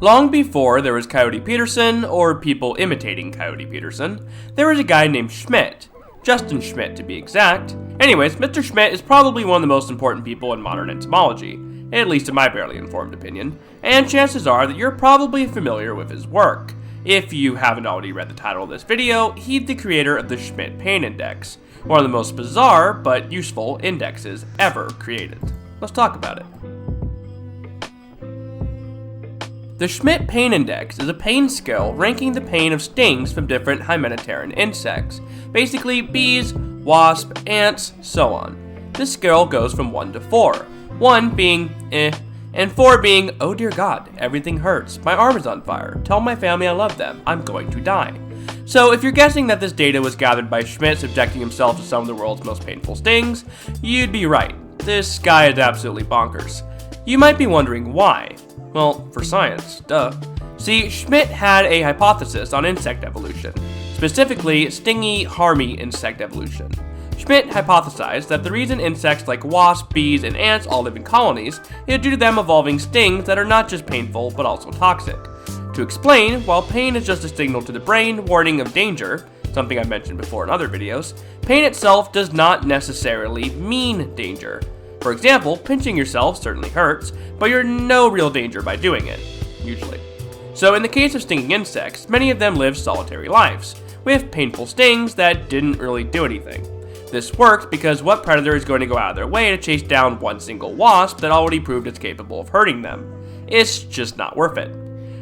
Long before there was Coyote Peterson, or people imitating Coyote Peterson, there was a guy named Schmidt. Justin Schmidt, to be exact. Anyways, Mr. Schmidt is probably one of the most important people in modern entomology, at least in my barely informed opinion, and chances are that you're probably familiar with his work. If you haven't already read the title of this video, he's the creator of the Schmidt Pain Index, one of the most bizarre but useful indexes ever created. Let's talk about it. The Schmidt Pain Index is a pain scale ranking the pain of stings from different hymenopteran insects, basically bees, wasps, ants, so on. This scale goes from 1 to 4, 1 being and 4 being, oh dear God, everything hurts, my arm is on fire, tell my family I love them, I'm going to die. So if you're guessing that this data was gathered by Schmidt subjecting himself to some of the world's most painful stings, you'd be right. This guy is absolutely bonkers. You might be wondering why. Well, for science, duh. See, Schmidt had a hypothesis on insect evolution, specifically stingy, harmy insect evolution. Schmidt hypothesized that the reason insects like wasps, bees, and ants all live in colonies is due to them evolving stings that are not just painful, but also toxic. To explain, while pain is just a signal to the brain warning of danger, something I've mentioned before in other videos, pain itself does not necessarily mean danger. For example, pinching yourself certainly hurts, but you're in no real danger by doing it, usually. So in the case of stinging insects, many of them live solitary lives, with painful stings that didn't really do anything. This worked because what predator is going to go out of their way to chase down one single wasp that already proved it's capable of hurting them? It's just not worth it.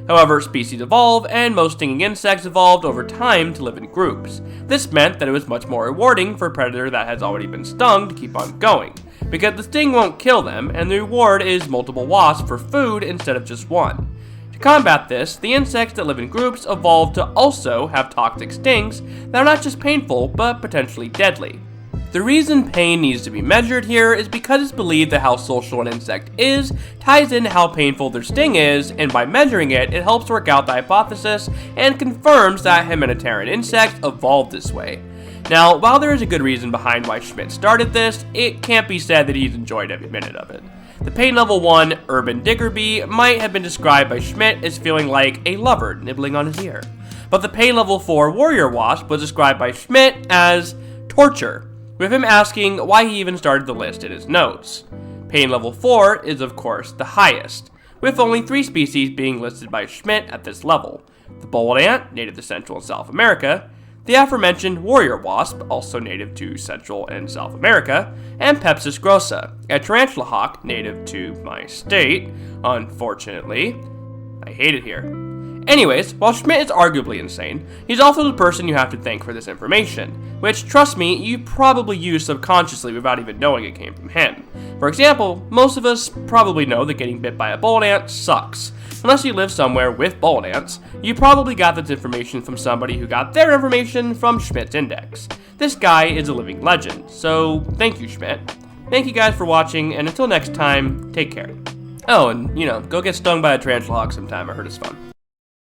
However, species evolve, and most stinging insects evolved over time to live in groups. This meant that it was much more rewarding for a predator that has already been stung to keep on going, because the sting won't kill them, and the reward is multiple wasps for food instead of just one. To combat this, the insects that live in groups evolved to also have toxic stings that are not just painful, but potentially deadly. The reason pain needs to be measured here is because it's believed that how social an insect is ties into how painful their sting is, and by measuring it, it helps work out the hypothesis and confirms that hymenopteran insects evolved this way. Now, while there is a good reason behind why Schmidt started this, it can't be said that he's enjoyed every minute of it. The pain level 1 urban digger bee might have been described by Schmidt as feeling like a lover nibbling on his ear, but the pain level 4 warrior wasp was described by Schmidt as torture, with him asking why he even started the list in his notes. Pain level 4 is of course the highest, with only 3 species being listed by Schmidt at this level: the bold ant, native to Central and South America, the aforementioned warrior wasp, also native to Central and South America, and Pepsis grossa, a tarantula hawk native to my state, unfortunately. I hate it here. Anyways, while Schmidt is arguably insane, he's also the person you have to thank for this information, which, trust me, you probably use subconsciously without even knowing it came from him. For example, most of us probably know that getting bit by a bold ant sucks. Unless you live somewhere with bold ants, you probably got this information from somebody who got their information from Schmidt's index. This guy is a living legend, so thank you, Schmidt. Thank you guys for watching, and until next time, take care. Oh, and go get stung by a tarantula hawk sometime, I heard it's fun.